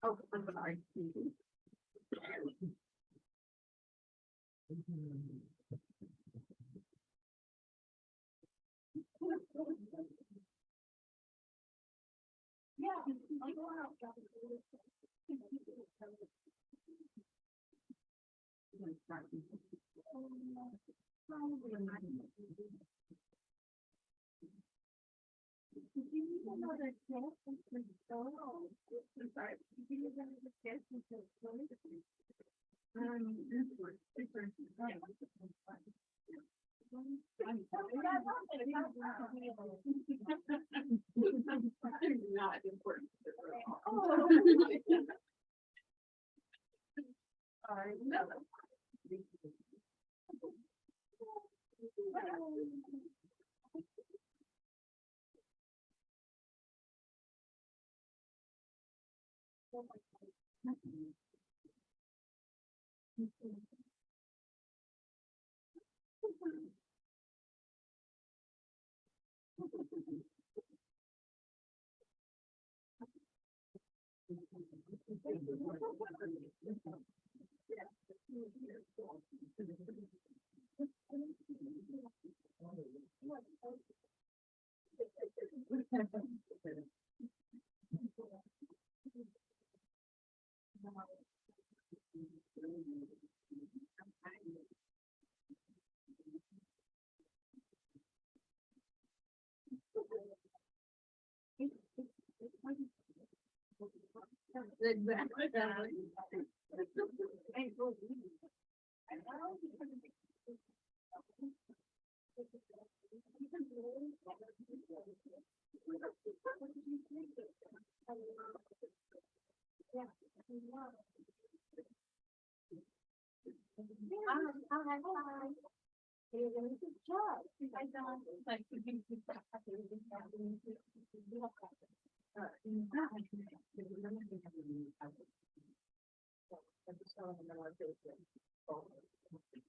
Oh, I'm sorry. Yeah, I go out. Not important.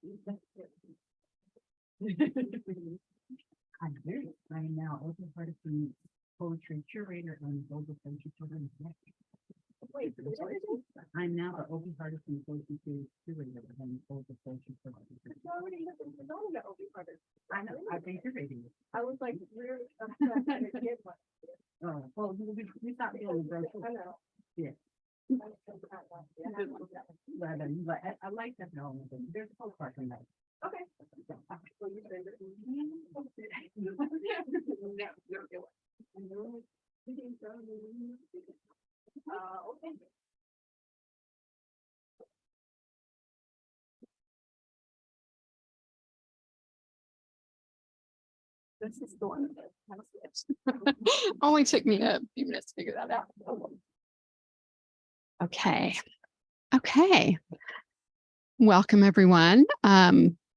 Exactly. I'm very excited now, open hearted poetry curator and global poetry children's next. Wait, I'm now the open hearted poetry curator and global poetry children's. I know, I've been curating it. I was like, we're. Oh, well, we stopped doing the brochure. I know. Yeah. Rather, but I like that. No, there's a whole part in that. Okay. Well, you said it. No, okay. This is the one that Only took me a few minutes to figure that out. Okay. Okay. Welcome, everyone.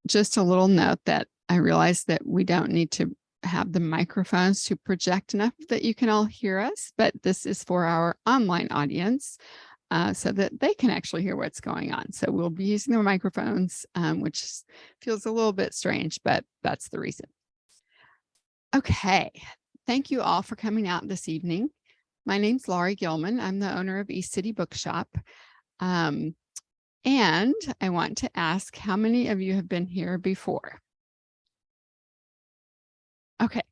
Just a little note that I realized that we don't need to have the microphones to project enough that you can all hear us, but this is for our online audience so that they can actually hear what's going on. So we'll be using the microphones, which feels a little bit strange, but that's the reason. Okay, thank you all for coming out this evening. My name's Laurie Gilman. I'm the owner of East City Bookshop. And I want to ask how many of you have been here before? Okay,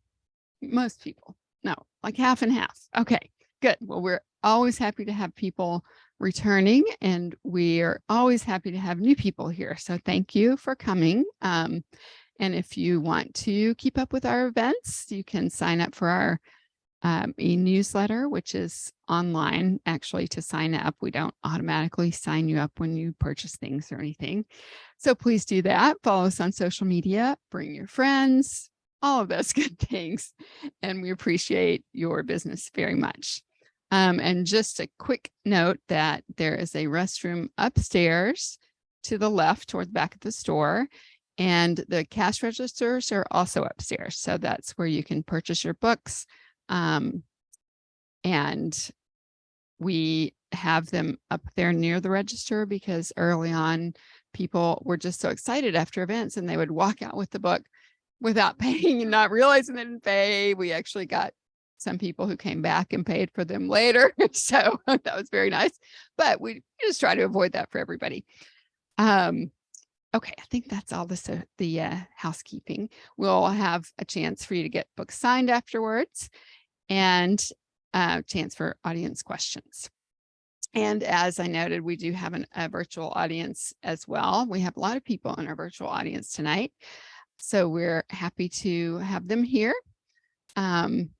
most people. No, like half and half. Okay, good. Well, we're always happy to have people returning, and we're always happy to have new people here. So thank you for coming. And if you want to keep up with our events, you can sign up for our e-newsletter, which is online actually to sign up. We don't automatically sign you up when you purchase things or anything. So please do that. Follow us on social media, bring your friends, all of those good things. And we appreciate your business very much. And just a quick note that there is a restroom upstairs to the left toward the back of the store. And the cash registers are also upstairs. So that's where you can purchase your books. And we have them up there near the register because early on people were just so excited after events and they would walk out with the book without paying and not realizing they didn't pay. We actually got some people who came back and paid for them later. So that was very nice, but we just try to avoid that for everybody. Okay, I think that's all the housekeeping. We'll have a chance for you to get books signed afterwards and a chance for audience questions. And as I noted, we do have a virtual audience as well. We have a lot of people in our virtual audience tonight. So we're happy to have them here. And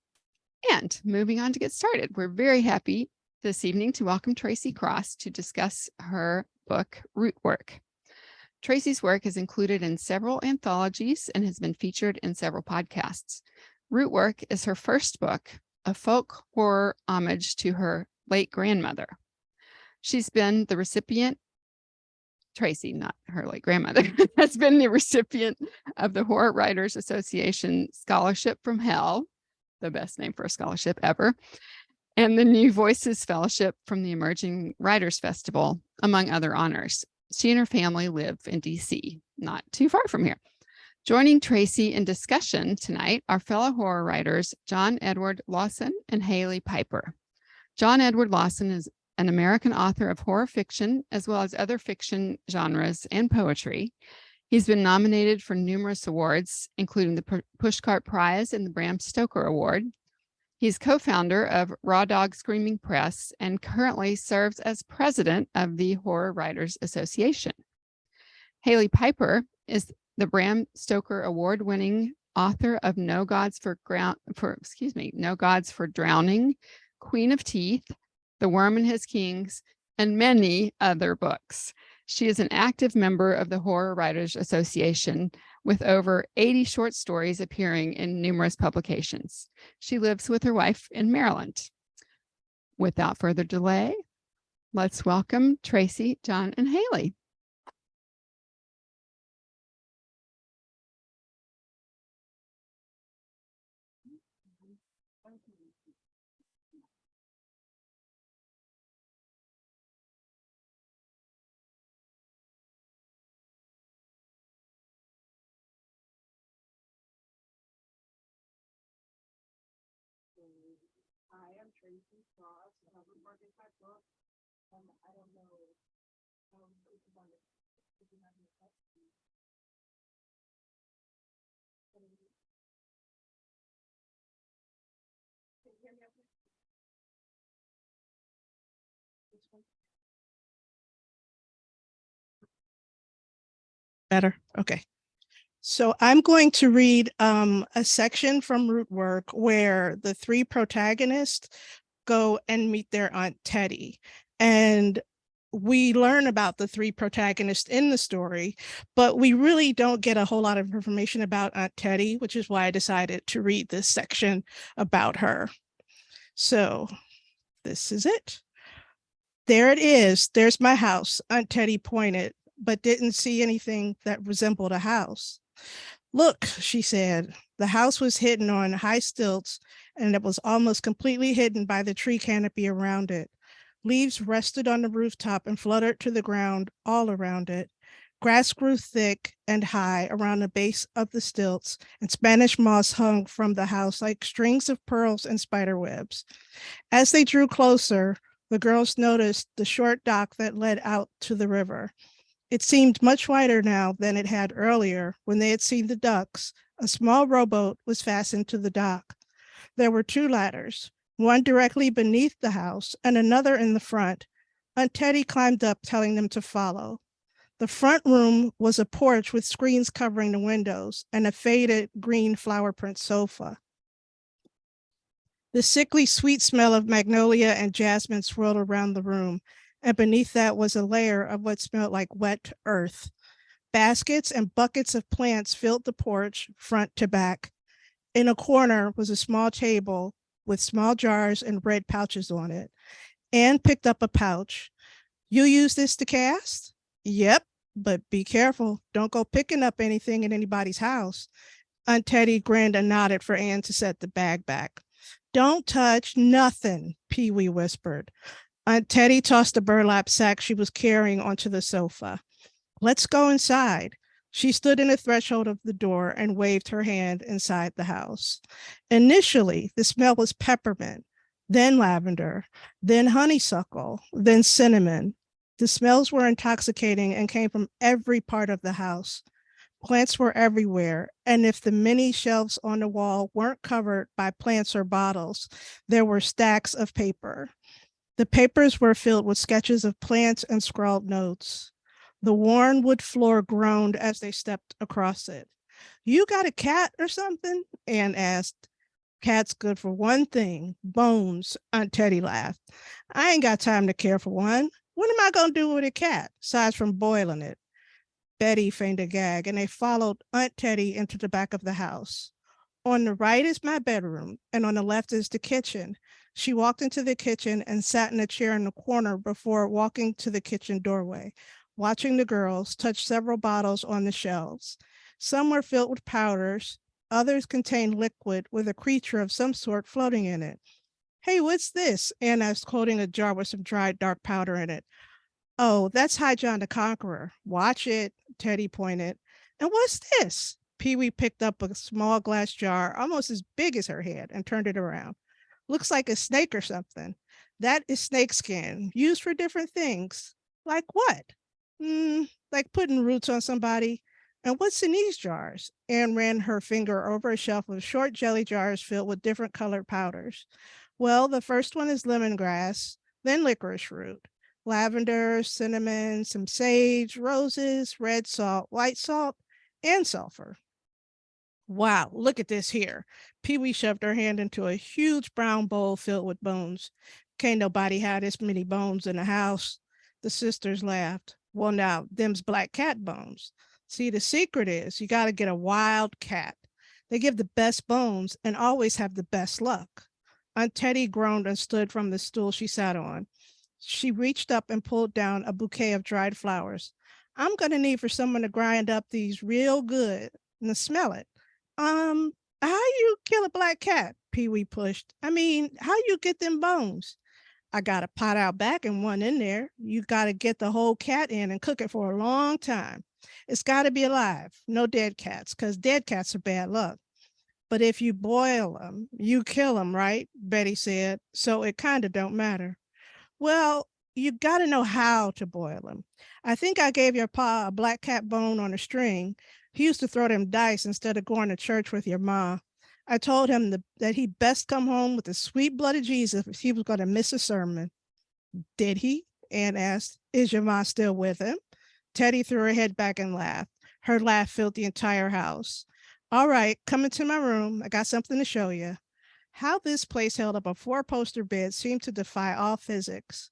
moving on to get started, we're very happy this evening to welcome Tracy Cross to discuss her book, Rootwork. Tracy's work is included in several anthologies and has been featured in several podcasts. Rootwork is her first book, a folk horror homage to her late grandmother. She's been the recipient, Tracy, not her late grandmother, has been the recipient of the Horror Writers Association Scholarship from Hell, the best name for a scholarship ever, and the New Voices Fellowship from the Emerging Writers Festival, among other honors. She and her family live in DC, not too far from here. Joining Tracy in discussion tonight are fellow horror writers John Edward Lawson and Hailey Piper. John Edward Lawson is an American author of horror fiction, as well as other fiction genres and poetry. He's been nominated for numerous awards, including the Pushcart Prize and the Bram Stoker Award. He's co-founder of Raw Dog Screaming Press and currently serves as president of the Horror Writers Association. Hailey Piper is the Bram Stoker Award-winning author of No Gods for Drowning, Queen of Teeth, The Worm and His Kings, and many other books. She is an active member of the Horror Writers Association with over 80 short stories appearing in numerous publications. She lives with her wife in Maryland. Without further delay, let's welcome Tracy, John, and Hailey. I am Tracy Cross, and I'm working my book. I don't know if you have any questions. Can you hear me okay? This one? Better. Okay. So I'm going to read a section from Rootwork where the three protagonists go and meet their Aunt Teddy. And we learn about the three protagonists in the story, but we really don't get a whole lot of information about Aunt Teddy, which is why I decided to read this section about her. So this is it. There it is. There's my house, Aunt Teddy pointed, but didn't see anything that resembled a house. Look, she said, The house was hidden on high stilts, and it was almost completely hidden by the tree canopy around it. Leaves rested on the rooftop and fluttered to the ground all around it. Grass grew thick and high around the base of the stilts, and Spanish moss hung from the house like strings of pearls and spider webs. As they drew closer, the girls noticed the short dock that led out to the river. It seemed much wider now than it had earlier when they had seen the ducks. A small rowboat was fastened to the dock. There were 2 ladders, one directly beneath the house and another in the front. Aunt Teddy climbed up, telling them to follow. The front room was a porch with screens covering the windows and a faded green flower print sofa. The sickly sweet smell of magnolia and jasmine swirled around the room, and beneath that was a layer of what smelled like wet earth. Baskets and buckets of plants filled the porch front to back. In a corner was a small table with small jars and red pouches on it. Anne picked up a pouch. You use this to cast? Yep, but be careful. Don't go picking up anything in anybody's house. Aunt Teddy grinned and nodded for Anne to set the bag back. Don't touch nothing, Pee-wee whispered. Aunt Teddy tossed the burlap sack she was carrying onto the sofa. Let's go inside. She stood in the threshold of the door and waved her hand inside the house. Initially, the smell was peppermint, then lavender, then honeysuckle, then cinnamon. The smells were intoxicating and came from every part of the house. Plants were everywhere, and if the many shelves on the wall weren't covered by plants or bottles, there were stacks of paper. The papers were filled with sketches of plants and scrawled notes. The worn wood floor groaned as they stepped across it. You got a cat or something? Anne asked. Cat's good for one thing, bones, Aunt Teddy laughed. I ain't got time to care for one. What am I going to do with a cat, aside from boiling it? Betty feigned a gag, and they followed Aunt Teddy into the back of the house. On the right is my bedroom, and on the left is the kitchen. She walked into the kitchen and sat in a chair in the corner before walking to the kitchen doorway, watching the girls touch several bottles on the shelves. Some were filled with powders, others contained liquid with a creature of some sort floating in it. Hey, what's this? Anne asked, holding a jar with some dried dark powder in it. Oh, that's High John the Conqueror. Watch it, Teddy pointed. And what's this? Pee-wee picked up a small glass jar, almost as big as her head, and turned it around. Looks like a snake or something. That is snake skin, used for different things. Like what? Like putting roots on somebody. And what's in these jars? Anne ran her finger over a shelf of short jelly jars filled with different colored powders. Well, the first one is lemongrass, then licorice root, lavender, cinnamon, some sage, roses, red salt, white salt, and sulfur. Wow, look at this here. Pee-wee shoved her hand into a huge brown bowl filled with bones. Can't nobody have this many bones in the house. The sisters laughed. Well, now, them's black cat bones. See, the secret is you got to get a wild cat. They give the best bones and always have the best luck. Aunt Teddy groaned and stood from the stool she sat on. She reached up and pulled down a bouquet of dried flowers. I'm going to need for someone to grind up these real good and smell it. How you kill a black cat? Pee-wee pushed. I mean, how you get them bones? I got a pot out back and one in there. You got to get the whole cat in and cook it for a long time. It's got to be alive. No dead cats, because dead cats are bad luck. But if you boil them, you kill them, right? Betty said. So it kind of don't matter. Well, you got to know how to boil them. I think I gave your pa a black cat bone on a string. He used to throw them dice instead of going to church with your ma. I told him that he'd best come home with the sweet blood of Jesus if he was going to miss a sermon. Did he? Anne asked. Is your ma still with him? Teddy threw her head back and laughed. Her laugh filled the entire house. All right, come into my room. I got something to show you. How this place held up a 4-poster bed seemed to defy all physics.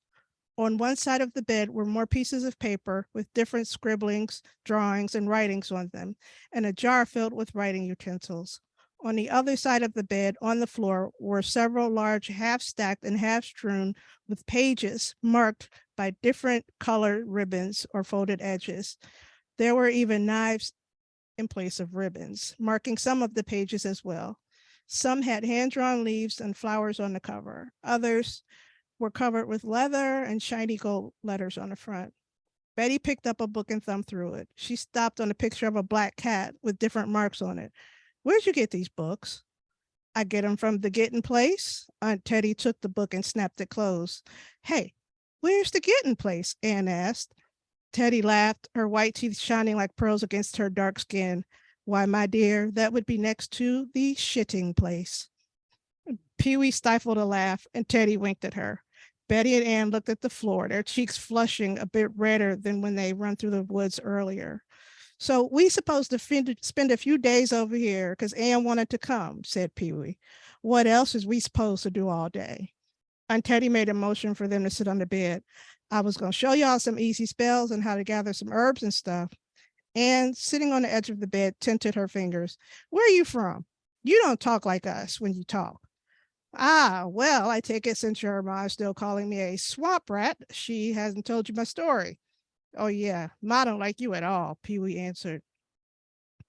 On one side of the bed were more pieces of paper with different scribblings, drawings, and writings on them, and a jar filled with writing utensils. On the other side of the bed, on the floor, were several large half-stacked and half-strewn with pages marked by different colored ribbons or folded edges. There were even knives in place of ribbons, marking some of the pages as well. Some had hand-drawn leaves and flowers on the cover. Others were covered with leather and shiny gold letters on the front. Betty picked up a book and thumbed through it. She stopped on a picture of a black cat with different marks on it. Where'd you get these books? I get them from the Getting Place. Aunt Teddy took the book and snapped it closed. Hey, where's the Getting Place? Anne asked. Teddy laughed, her white teeth shining like pearls against her dark skin. Why, my dear, that would be next to the shitting place. Pee-wee stifled a laugh and Teddy winked at her. Betty and Anne looked at the floor, their cheeks flushing a bit redder than when they run through the woods earlier. So we supposed to spend a few days over here because Anne wanted to come, said Pee-wee. What else is we supposed to do all day? Aunt Teddy made a motion for them to sit on the bed. I was going to show y'all some easy spells and how to gather some herbs and stuff. Anne, sitting on the edge of the bed, tinted her fingers. Where are you from? You don't talk like us when you talk. Ah, well, I take it since your ma is still calling me a swamp rat, she hasn't told you my story. Oh, yeah, Ma don't like you at all, Pee-wee answered.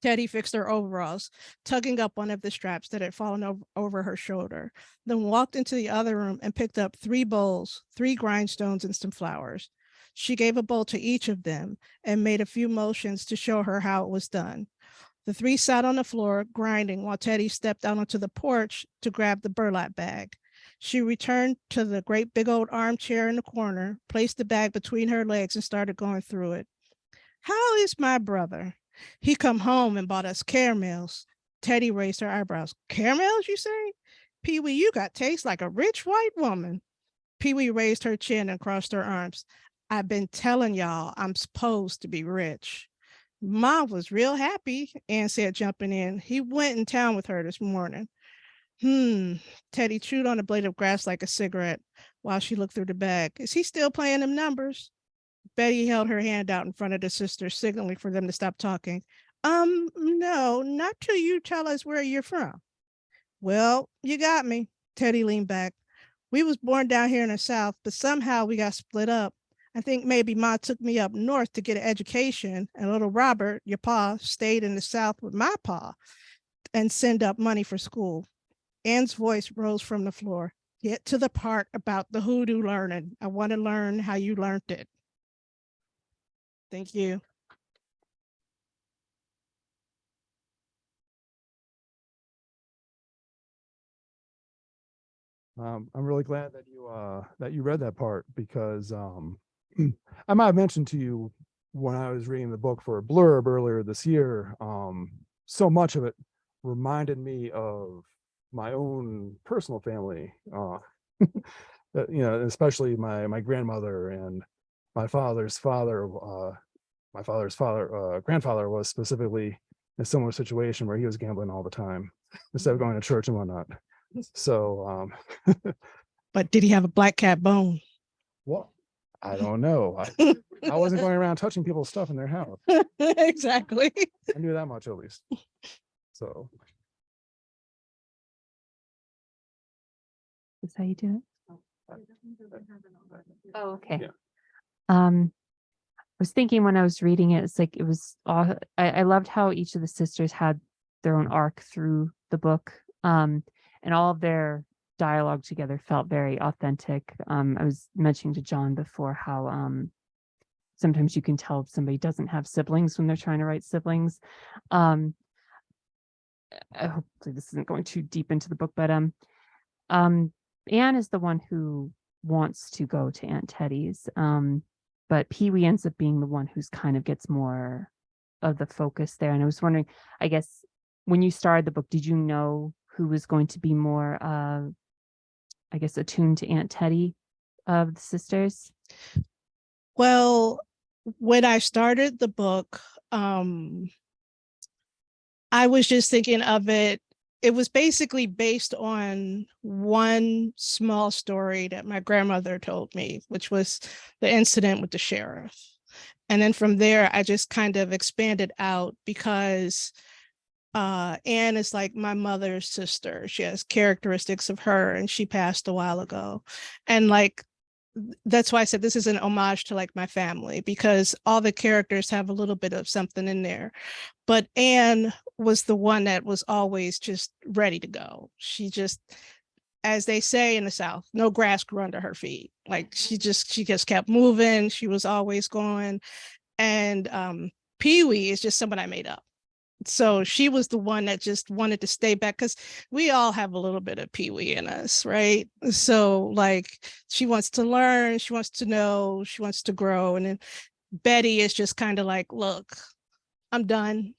Teddy fixed her overalls, tugging up one of the straps that had fallen over her shoulder, then walked into the other room and picked up 3 bowls, 3 grindstones, and some flowers. She gave a bowl to each of them and made a few motions to show her how it was done. The 3 sat on the floor, grinding, while Teddy stepped out onto the porch to grab the burlap bag. She returned to the great big old armchair in the corner, placed the bag between her legs, and started going through it. How is my brother? He come home and bought us caramels. Teddy raised her eyebrows. Caramels, you say? Pee-wee, you got taste like a rich white woman. Pee-wee raised her chin and crossed her arms. I've been telling y'all I'm supposed to be rich. Ma was real happy, Anne said, jumping in. He went in town with her this morning. Teddy chewed on a blade of grass like a cigarette while she looked through the bag. Is he still playing them numbers? Betty held her hand out in front of the sisters, signaling for them to stop talking. No, not till you tell us where you're from. Well, you got me. Teddy leaned back. We was born down here in the South, but somehow we got split up. I think maybe Ma took me up north to get an education, and little Robert, your pa, stayed in the South with my pa and send up money for school. Anne's voice rose from the floor. Get to the part about the hoodoo learning. I want to learn how you learned it. Thank you. I'm really glad that you read that part because I might have mentioned to you when I was reading the book for a blurb earlier this year, so much of it reminded me of my own personal family, especially my grandmother and my father's father. My father's grandfather was specifically in a similar situation where he was gambling all the time instead of going to church and whatnot. So, but did he have a black cat bone? Well, I don't know. I wasn't going around touching people's stuff in their house. Exactly. I knew that much at least. So. Is how you do it? Oh, okay. Yeah. I was thinking when I was reading it, it's like it was I loved how each of the sisters had their own arc through the book. And all of their dialogue together felt very authentic. I was mentioning to John before how sometimes you can tell if somebody doesn't have siblings when they're trying to write siblings. Hopefully this isn't going too deep into the book, but Anne is the one who wants to go to Aunt Teddy's, but Pee-wee ends up being the one who's kind of gets more of the focus there. And I was wondering, I guess, when you started the book, did you know who was going to be more, I guess, attuned to Aunt Teddy of the sisters? Well, when I started the book, I was just thinking of it. It was basically based on one small story that my grandmother told me, which was the incident with the sheriff. And then from there, I just kind of expanded out because Anne is like my mother's sister. She has characteristics of her, and she passed a while ago. And like that's why I said this is an homage to like my family, because all the characters have a little bit of something in there. But Anne was the one that was always just ready to go. She just, as they say in the South, no grass grew under her feet. Like she just kept moving. She was always going. And Pee-wee is just someone I made up. So she was the one that just wanted to stay back, because we all have a little bit of Pee-wee in us, right? So like she wants to learn, she wants to know, she wants to grow. And then Betty is just kind of like, look, I'm done.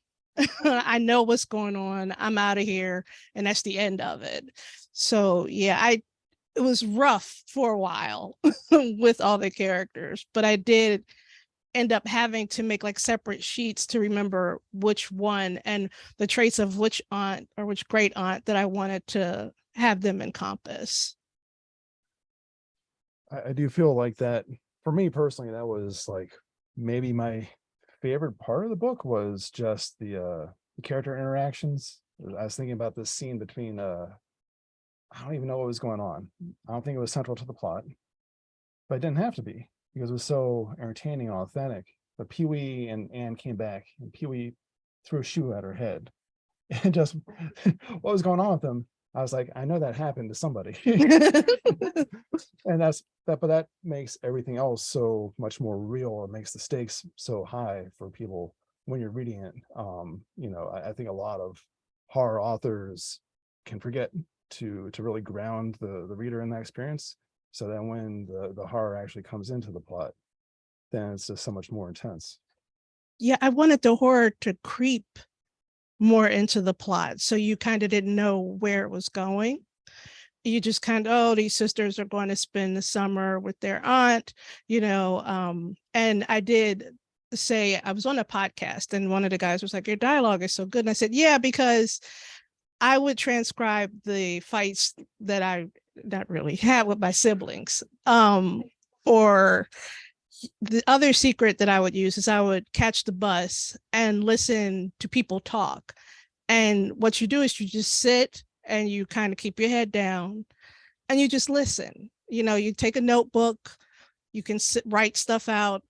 I know what's going on. I'm out of here. And that's the end of it. So yeah, it was rough for a while with all the characters, but I did end up having to make like separate sheets to remember which one and the traits of which aunt or which great aunt that I wanted to have them encompass. I do feel like that for me personally, that was like maybe my favorite part of the book was just the character interactions. I was thinking about this scene between I don't even know what was going on. I don't think it was central to the plot, but it didn't have to be because it was so entertaining and authentic. But Pee-wee and Anne came back, and Pee-wee threw a shoe at her head. And just what was going on with them? I was like, I know that happened to somebody. And that's that, but that makes everything else so much more real. It makes the stakes so high for people when you're reading it. I think a lot of horror authors can forget to really ground the reader in that experience. So then when the horror actually comes into the plot, then it's just so much more intense. Yeah, I wanted the horror to creep more into the plot, so you kind of didn't know where it was going. You just kind of, oh, these sisters are going to spend the summer with their aunt, and I did say, I was on a podcast and one of the guys was like, your dialogue is so good. And I said, yeah, because I would transcribe the fights that I not really had with my siblings. Or the other secret that I would use is I would catch the bus and listen to people talk. And what you do is you just sit and you kind of keep your head down and you just listen. You take a notebook, you can write stuff out.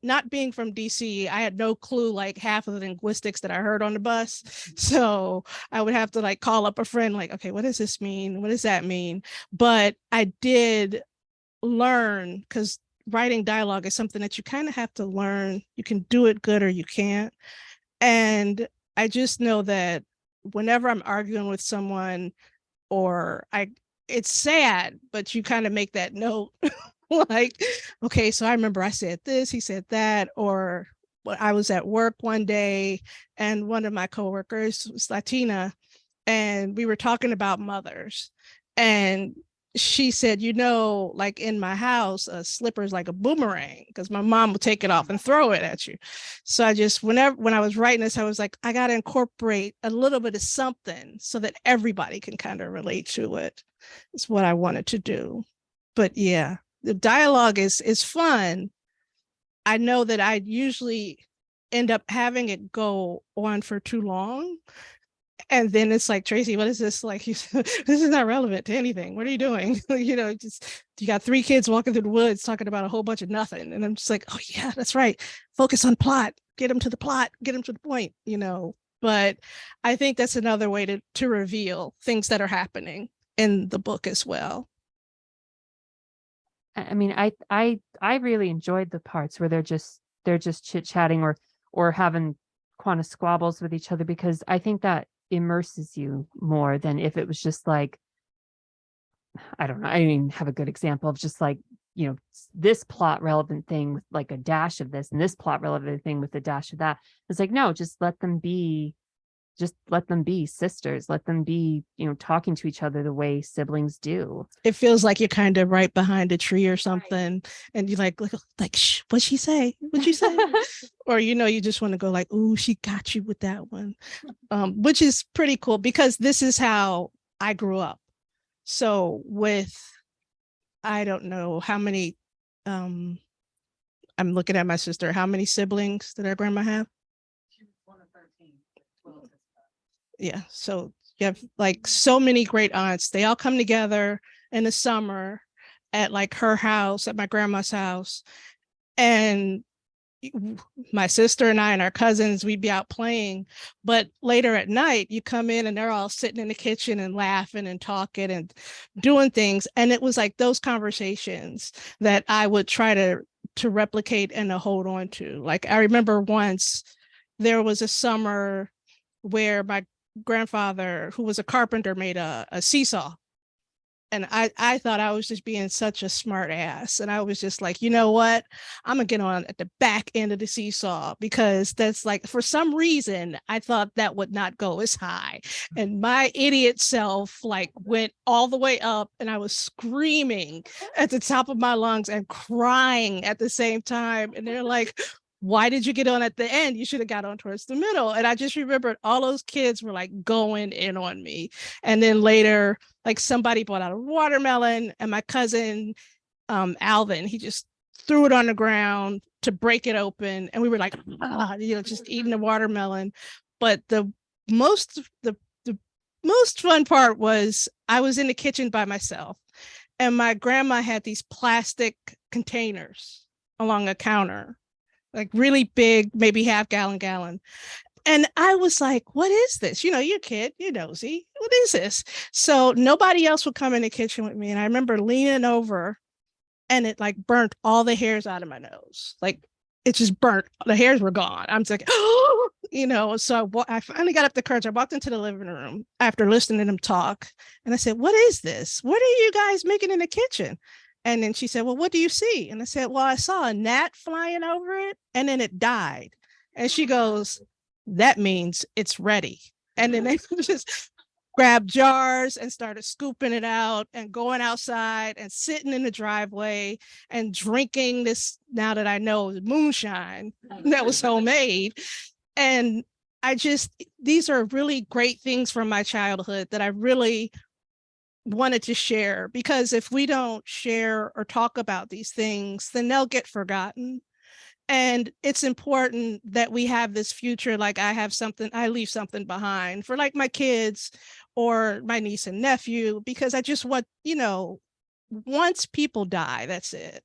Not being from DC, I had no clue like half of the linguistics that I heard on the bus. So I would have to like call up a friend, like, okay, what does this mean? What does that mean? But I did learn, because writing dialogue is something that you kind of have to learn. You can do it good or you can't. And I just know that whenever I'm arguing with someone it's sad, but you kind of make that note like, okay, so I remember I said this, he said that, or I was at work one day and one of my coworkers was Latina and we were talking about mothers. And she said, like in my house, a slipper is like a boomerang because my mom will take it off and throw it at you. So I just, when I was writing this, I was like, I got to incorporate a little bit of something so that everybody can kind of relate to it. It's what I wanted to do. But yeah, the dialogue is fun. I know that I usually end up having it go on for too long. And then it's like, Tracy, what is this? Like, this is not relevant to anything. What are you doing? Just you got 3 kids walking through the woods talking about a whole bunch of nothing. And I'm just like, oh yeah, that's right. Focus on plot. Get them to the plot. Get them to the point. But I think that's another way to reveal things that are happening in the book as well. I mean, I really enjoyed the parts where they're just chit-chatting or having kind of squabbles with each other, because I think that immerses you more than if it was just like, I don't know, I mean, have a good example of just like, this plot relevant thing with like a dash of this and this plot relevant thing with a dash of that. It's like, no, just let them be sisters, let them be, talking to each other the way siblings do. It feels like you're kind of right behind a tree or something, and you're like, shh, what'd she say? What'd she say? Or, you just want to go like, ooh, she got you with that one, which is pretty cool because this is how I grew up. So I don't know how many, I'm looking at my sister, how many siblings did our grandma have? She was one of 13. 12. Yeah, so you have like so many great aunts. They all come together in the summer at like her house, at my grandma's house. And my sister and I and our cousins, we'd be out playing. But later at night, you come in and they're all sitting in the kitchen and laughing and talking and doing things. And it was like those conversations that I would try to replicate and to hold on to. Like I remember once there was a summer where my grandfather, who was a carpenter, made a seesaw. And I thought I was just being such a smart ass. And I was just like, you know what? I'm gonna get on at the back end of the seesaw, because that's like, for some reason, I thought that would not go as high. And my idiot self like went all the way up, and I was screaming at the top of my lungs and crying at the same time. And they're like, why did you get on at the end? You should have got on towards the middle. And I just remembered all those kids were like going in on me. And then later, like somebody brought out a watermelon, and my cousin, Alvin, he just threw it on the ground to break it open. And we were like, just eating the watermelon. But the most fun part was I was in the kitchen by myself, and my grandma had these plastic containers along a counter, like really big, maybe half gallon. And I was like, what is this? You're a kid, you're nosy. What is this? So nobody else would come in the kitchen with me. And I remember leaning over, and it like burnt all the hairs out of my nose. Like it just burnt. The hairs were gone. I'm just like, so I finally got up the courage. I walked into the living room after listening to them talk. And I said, what is this? What are you guys making in the kitchen? And then she said, well, what do you see? And I said, well, I saw a gnat flying over it, and then it died. And she goes, that means it's ready. And then they just grabbed jars and started scooping it out and going outside and sitting in the driveway and drinking this, now that I know, moonshine that was homemade. And these are really great things from my childhood that I really wanted to share, because if we don't share or talk about these things, then they'll get forgotten. And it's important that we have this future. Like I leave something behind for like my kids or my niece and nephew, because I just want, once people die, that's it.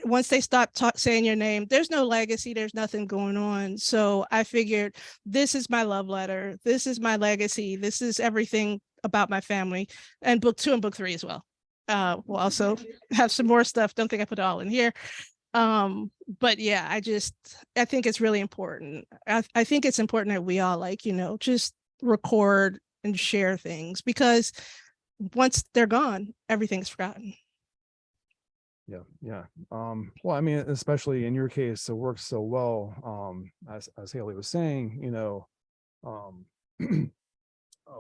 Once they stop saying your name, there's no legacy, there's nothing going on. So I figured, this is my love letter. This is my legacy. This is everything about my family. And book 2 and book 3 as well. We'll also have some more stuff. Don't think I put it all in here. But yeah, I think it's really important. I think it's important that we all just record and share things, because once they're gone, everything's forgotten. Yeah. Well, I mean, especially in your case, it works so well. As Hailey was saying,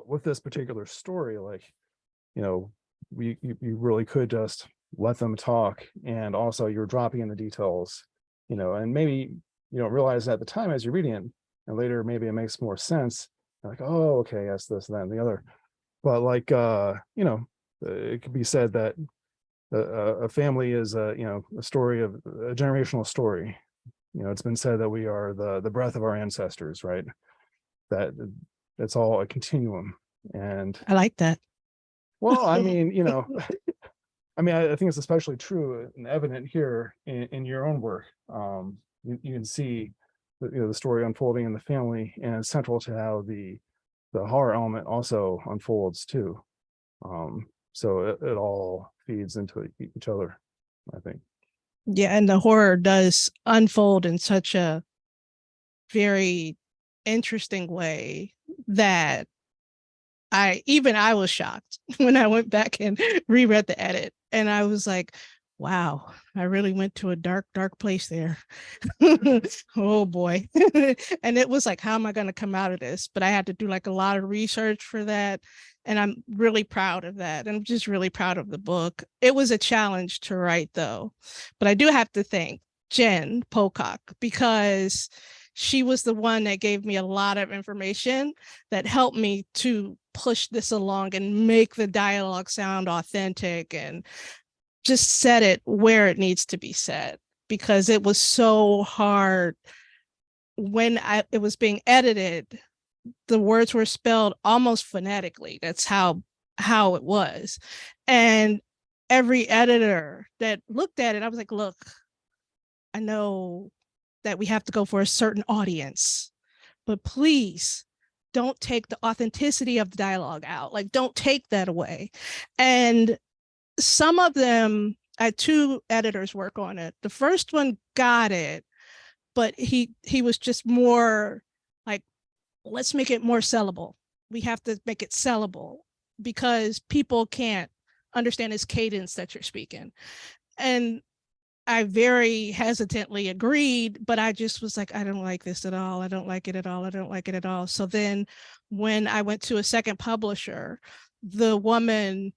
with this particular story, you really could just let them talk, and also you're dropping in the details, and maybe you don't realize at the time as you're reading it, and later maybe it makes more sense. You're like, oh, okay, yes, this, that, and the other. But it could be said that a family is a story of a generational story. It's been said that we are the breath of our ancestors, right? That it's all a continuum. And I like that. Well, I mean, I think it's especially true and evident here in your own work. You can see the story unfolding in the family, and it's central to how the horror element also unfolds too. So it all feeds into each other, I think. Yeah, and the horror does unfold in such a very interesting way that I was shocked when I went back and reread the edit, and I was like, wow, I really went to a dark, dark place there. Oh boy. And it was like, how am I going to come out of this? But I had to do like a lot of research for that. And I'm really proud of that. I'm just really proud of the book. It was a challenge to write though. But I do have to thank Jen Pocock, because she was the one that gave me a lot of information that helped me to push this along and make the dialogue sound authentic and just set it where it needs to be set, because it was so hard when it was being edited. The words were spelled almost phonetically. That's how it was. And every editor that looked at it, I was like, look, I know that we have to go for a certain audience, but please don't take the authenticity of the dialogue out. Like, don't take that away. And some of them, I had 2 editors work on it. The first one got it, but he was just more like, let's make it more sellable. We have to make it sellable because people can't understand his cadence that you're speaking. And I very hesitantly agreed, but I just was like, I don't like this at all. I don't like it at all. I don't like it at all. So then when I went to a second publisher, the woman,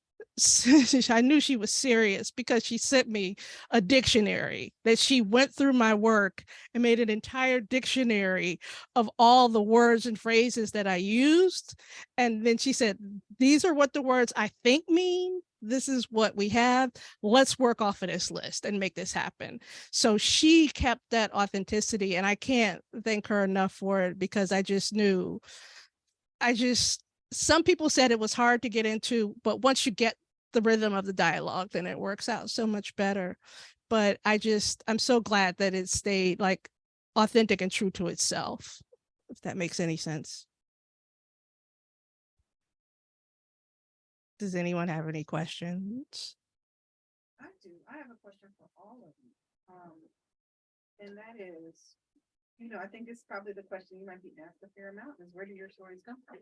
I knew she was serious because she sent me a dictionary that she went through my work and made an entire dictionary of all the words and phrases that I used. And then she said, these are what the words I think mean. This is what we have. Let's work off of this list and make this happen. So she kept that authenticity, and I can't thank her enough for it because I just knew, some people said it was hard to get into, but once you get the rhythm of the dialogue, then it works out so much better. But I'm so glad that it stayed like authentic and true to itself, if that makes any sense. Does anyone have any questions? I do. I have a question for all of you. And that is, I think it's probably the question you might be asked a fair amount is, where do your stories come from?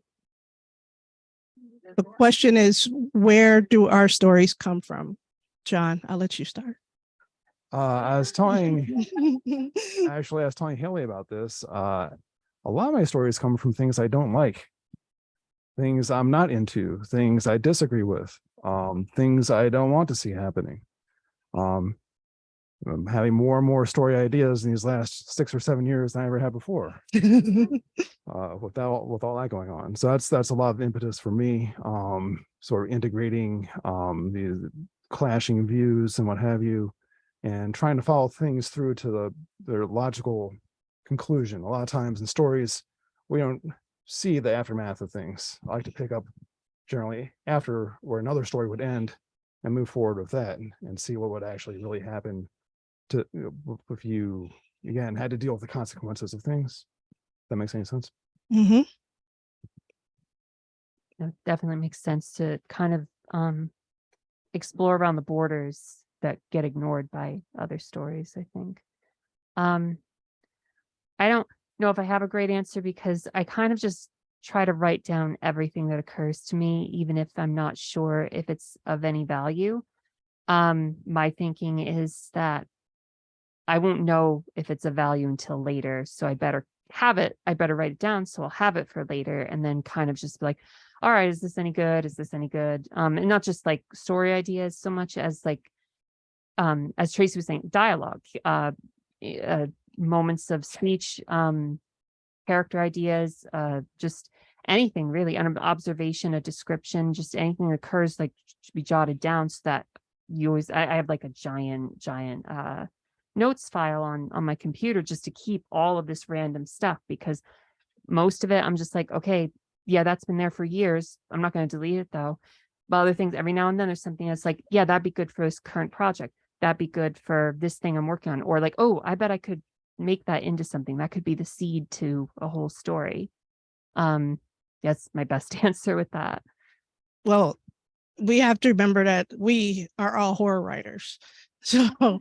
The question is, where do our stories come from? John, I'll let you start. I was telling Hailey about this. A lot of my stories come from things I don't like, things I'm not into, things I disagree with, things I don't want to see happening. I'm having more and more story ideas in these last 6 or 7 years than I ever had before. With all that going on. So that's a lot of impetus for me, sort of integrating the clashing views and what have you, and trying to follow things through to their logical conclusion. A lot of times in stories, we don't see the aftermath of things. I like to pick up generally after where another story would end and move forward with that and see what would actually really happen to if you, again, had to deal with the consequences of things. That makes any sense? Mm-hmm. It definitely makes sense to kind of explore around the borders that get ignored by other stories, I think. I don't know if I have a great answer because I kind of just try to write down everything that occurs to me, even if I'm not sure if it's of any value. My thinking is that I won't know if it's of value until later, so I better have it. I better write it down so I'll have it for later, and then kind of just be like, all right, is this any good? Is this any good? And not just like story ideas so much as like, as Tracy was saying, dialogue, moments of speech, character ideas, just anything really, an observation, a description, just anything that occurs, like, should be jotted down so that you always, I have like a giant notes file on my computer just to keep all of this random stuff, because most of it I'm just like, okay, yeah, that's been there for years. I'm not going to delete it though. But other things, every now and then there's something that's like, yeah, that'd be good for this current project. That'd be good for this thing I'm working on. Or like, oh, I bet I could make that into something that could be the seed to a whole story. That's my best answer with that. Well, we have to remember that we are all horror writers. So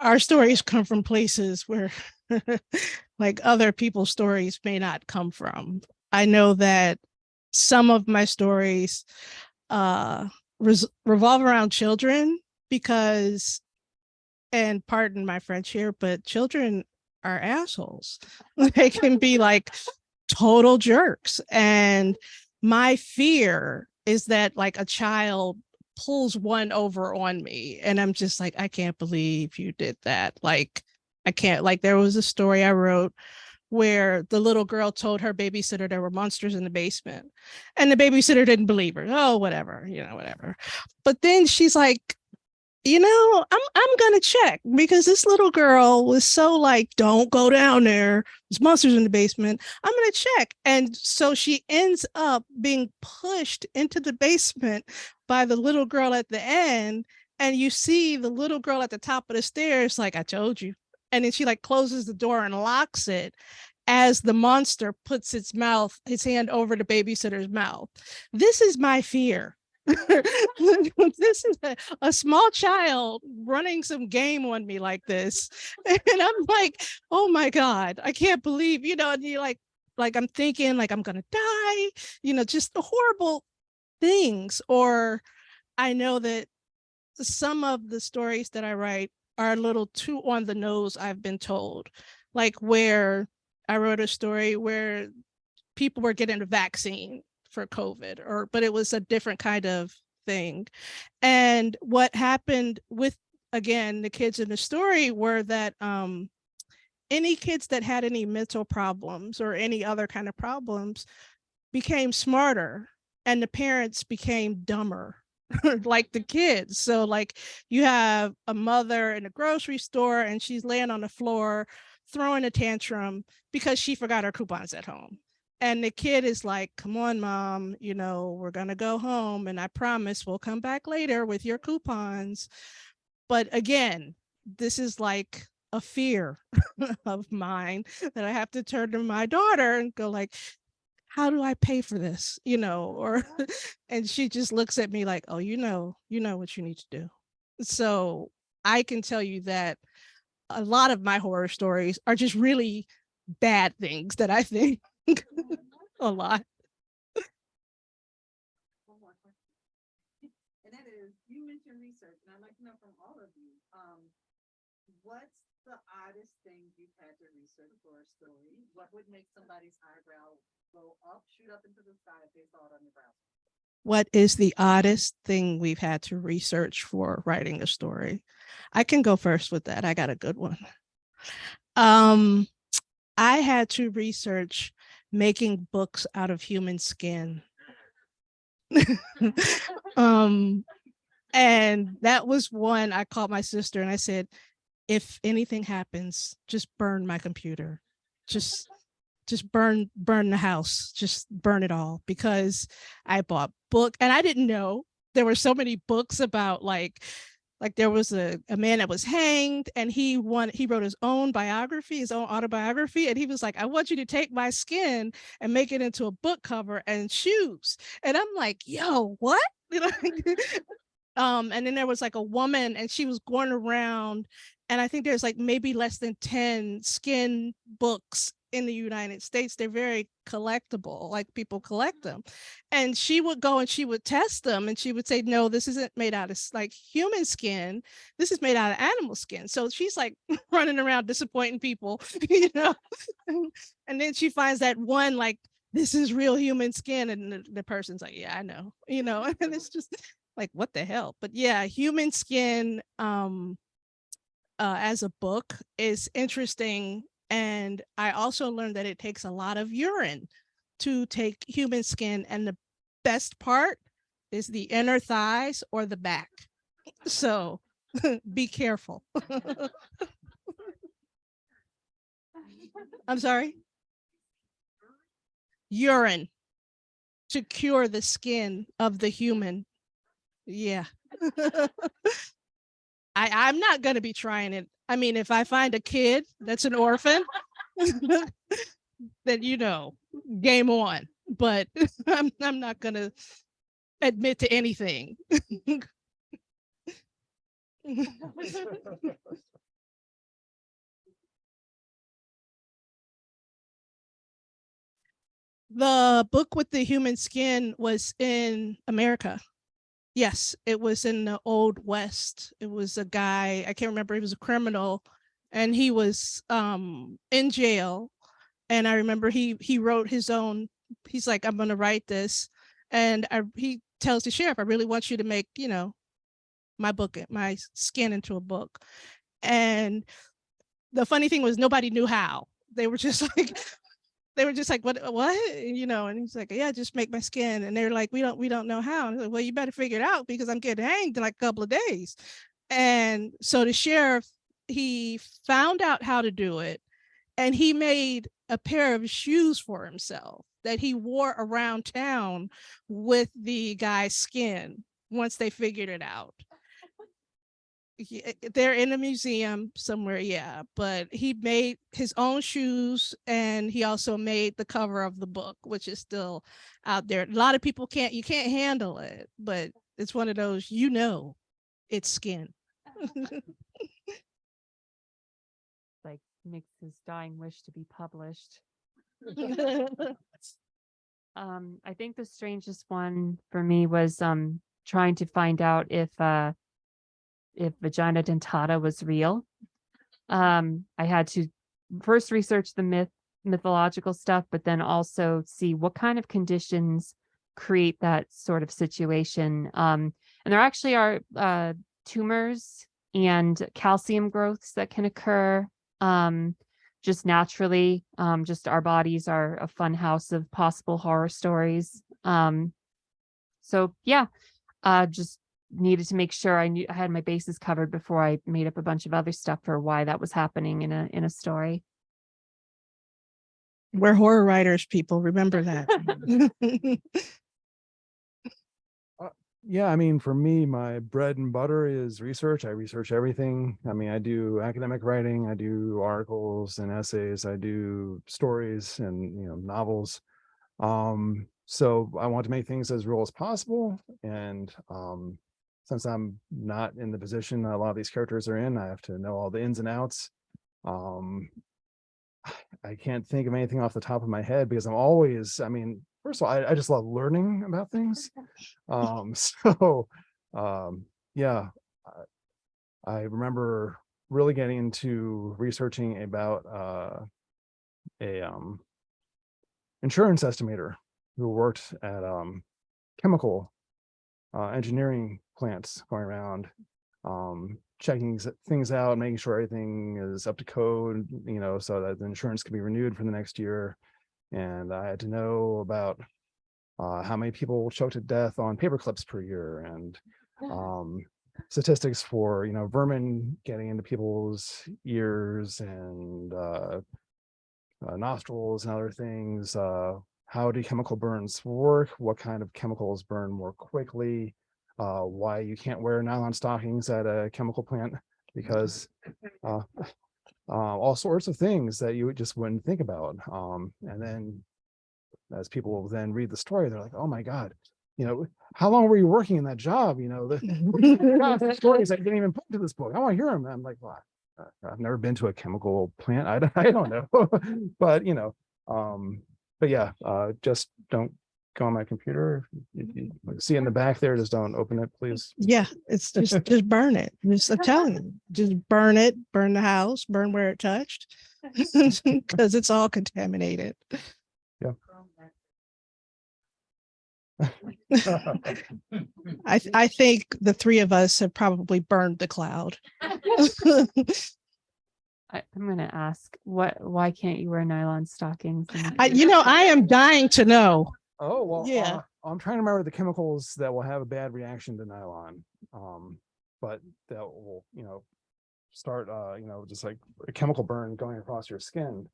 our stories come from places where like other people's stories may not come from. I know that some of my stories revolve around children because, and pardon my French here, but children are assholes. They can be like total jerks. And my fear is that like a child pulls one over on me and I'm just like, I can't believe you did that. Like, I can't, like, there was a story I wrote where the little girl told her babysitter there were monsters in the basement and the babysitter didn't believe her. Oh, whatever, whatever. But then she's like, I'm gonna check, because this little girl was so like, don't go down there, there's monsters in the basement, I'm gonna check. And so she ends up being pushed into the basement by the little girl at the end, And you see the little girl at the top of the stairs, like, I told you. And then she like closes the door and locks it as the monster puts his hand over the babysitter's mouth. This is my fear. This is a small child running some game on me like this. And I'm like, oh my God, I can't believe, and you're like I'm thinking like I'm gonna die, just the horrible things. Or I know that some of the stories that I write are a little too on the nose, I've been told. Like where I wrote a story where people were getting a vaccine for COVID, but it was a different kind of thing. And what happened with, again, the kids in the story were that any kids that had any mental problems or any other kind of problems became smarter, and the parents became dumber. Like the kids. So like you have a mother in a grocery store and she's laying on the floor throwing a tantrum because she forgot her coupons at home. And the kid is like, come on, mom, we're going to go home. And I promise we'll come back later with your coupons. But again, this is like a fear of mine that I have to turn to my daughter and go like, how do I pay for this? Or, and she just looks at me like, oh, you know what you need to do. So I can tell you that a lot of my horror stories are just really bad things that I think a lot. One more question. And that is, you mentioned research, and I'd like to know from all of you, what's the oddest thing you've had to research for a story? What would make somebody's eyebrow go up, shoot up into the sky if they saw it on the browser? What is the oddest thing we've had to research for writing a story? I can go first with that. I got a good one. I had to research making books out of human skin. And that was one. I called my sister and I said, if anything happens, just burn my computer. Just burn the house, just burn it all, because I bought book and I didn't know there were so many books about like there was a man that was hanged and he wrote his own biography, his own autobiography. And he was like, I want you to take my skin and make it into a book cover and shoes. And I'm like, yo, what? And then there was like a woman and she was going around, and I think there's like maybe less than 10 skin books in the United States. They're very collectible, like people collect them. And she would go and she would test them and she would say, no, this isn't made out of like human skin. This is made out of animal skin. So she's like running around disappointing people, And then she finds that one, like, this is real human skin. And the person's like, yeah, I know, and it's just like, what the hell? But yeah, human skin as a book is interesting. And I also learned that it takes a lot of urine to take human skin. And the best part is the inner thighs or the back. So be careful. I'm sorry? Urine to cure the skin of the human. Yeah. I'm not going to be trying it. I mean, if I find a kid that's an orphan, then game on. But I'm not going to admit to anything. The book with the human skin was in America. Yes, it was in the Old West. It was a guy, I can't remember, he was a criminal, and he was in jail. And I remember he wrote his own, he's like, I'm gonna write this. And he tells the sheriff, I really want you to make, my book, my skin into a book. And the funny thing was nobody knew how. They were just like, what, and he's like, yeah, just make my skin. And they're like, we don't know how. And like, well, you better figure it out because I'm getting hanged in like a couple of days. And so the sheriff, he found out how to do it, and he made a pair of shoes for himself that he wore around town with the guy's skin once they figured it out. they're in a museum somewhere, yeah, but he made his own shoes and he also made the cover of the book, which is still out there. A lot of people you can't handle it, but it's one of those, it's skin. Like makes his dying wish to be published. I think the strangest one for me was trying to find out if vagina dentata was real. I had to first research the mythological stuff, but then also see what kind of conditions create that sort of situation. And there actually are tumors and calcium growths that can occur just naturally. Just our bodies are a fun house of possible horror stories. So yeah, just needed to make sure I had my bases covered before I made up a bunch of other stuff for why that was happening in a story. We're horror writers, people. Remember that. Yeah, I mean, for me, my bread and butter is research. I research everything. I mean, I do academic writing, I do articles and essays, I do stories and, novels. So I want to make things as real as possible. And since I'm not in the position that a lot of these characters are in, I have to know all the ins and outs. I can't think of anything off the top of my head because I'm always, first of all, I just love learning about things. Yeah, I remember really getting into researching about a insurance estimator who worked at chemical engineering plants, going around checking things out, making sure everything is up to code, so that the insurance can be renewed for the next year. And I had to know about how many people choke to death on paper clips per year, and statistics for vermin getting into people's ears and nostrils and other things. How do chemical burns work? What kind of chemicals burn more quickly? Why you can't wear nylon stockings at a chemical plant, because all sorts of things that you just wouldn't think about. And then as people then read the story, they're like, oh my God, how long were you working in that job? The stories I didn't even put into this book. I want to hear them. I'm like, well, I've never been to a chemical plant. I don't know. But yeah, just don't go on my computer. If you see in the back there, just don't open it, please. Yeah, it's just burn it. I'm telling you, just burn it, burn the house, burn where it touched, because it's all contaminated. Yeah. I think the three of us have probably burned the cloud. I'm going to ask, why can't you wear nylon stockings? I am dying to know. Oh, well, Yeah. I'm trying to remember the chemicals that will have a bad reaction to nylon. But that will, start, just like a chemical burn going across your skin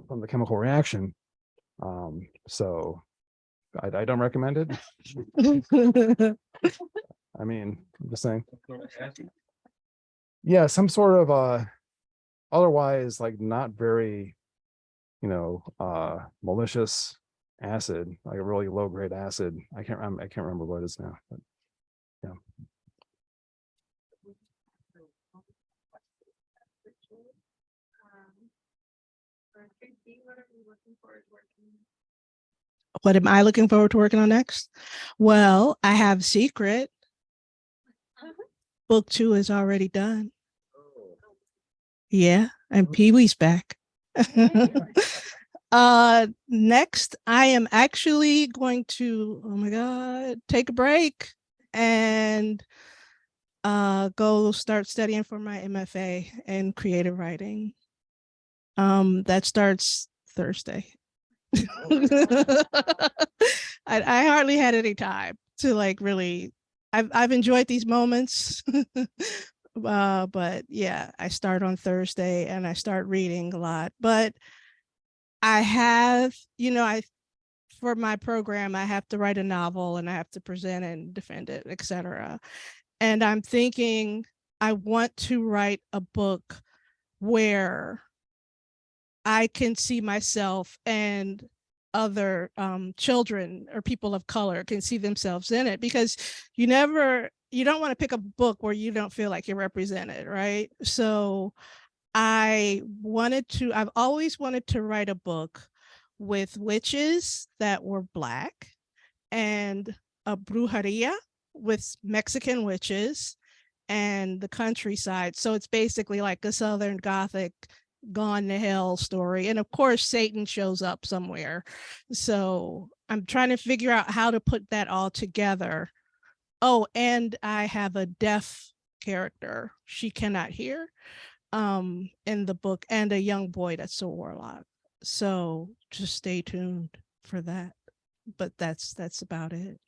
from the chemical reaction. So I don't recommend it. I'm just saying. Yeah, some sort of otherwise like not very, malicious acid, like a really low grade acid. I can't remember what it is now, but yeah. What am I looking forward to working on next? Well, I have Secret. Book 2 is already done. Yeah, and Pee-wee's back. Next, I am actually going to, oh my God, take a break and go start studying for my MFA in creative writing. That starts Thursday. I hardly had any time to really. I've enjoyed these moments, but yeah, I start on Thursday and I start reading a lot. But I have, for my program, I have to write a novel and I have to present and defend it, etc. And I'm thinking I want to write a book where I can see myself and other children or people of color can see themselves in it, because you don't want to pick a book where you don't feel like you're represented, right? So I've always wanted to write a book with witches that were Black and a brujeria with Mexican witches and the countryside. So it's basically like a Southern Gothic gone to hell story. And of course, Satan shows up somewhere. So I'm trying to figure out how to put that all together. Oh, and I have a deaf character. She cannot hear in the book, and a young boy that's a warlock. So just stay tuned for that. But that's about it.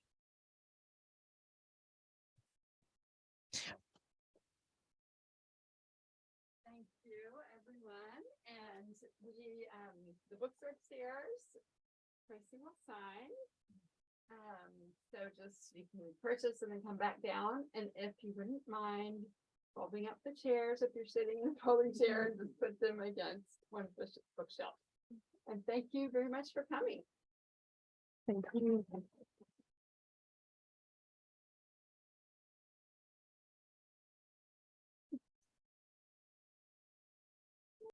Thank you, everyone. And the books are upstairs. Tracy will sign. So just you can purchase and then come back down. And if you wouldn't mind folding up the chairs, if you're sitting in a folding chair, and just put them against one of the bookshelf. And thank you very much for coming. Thank you.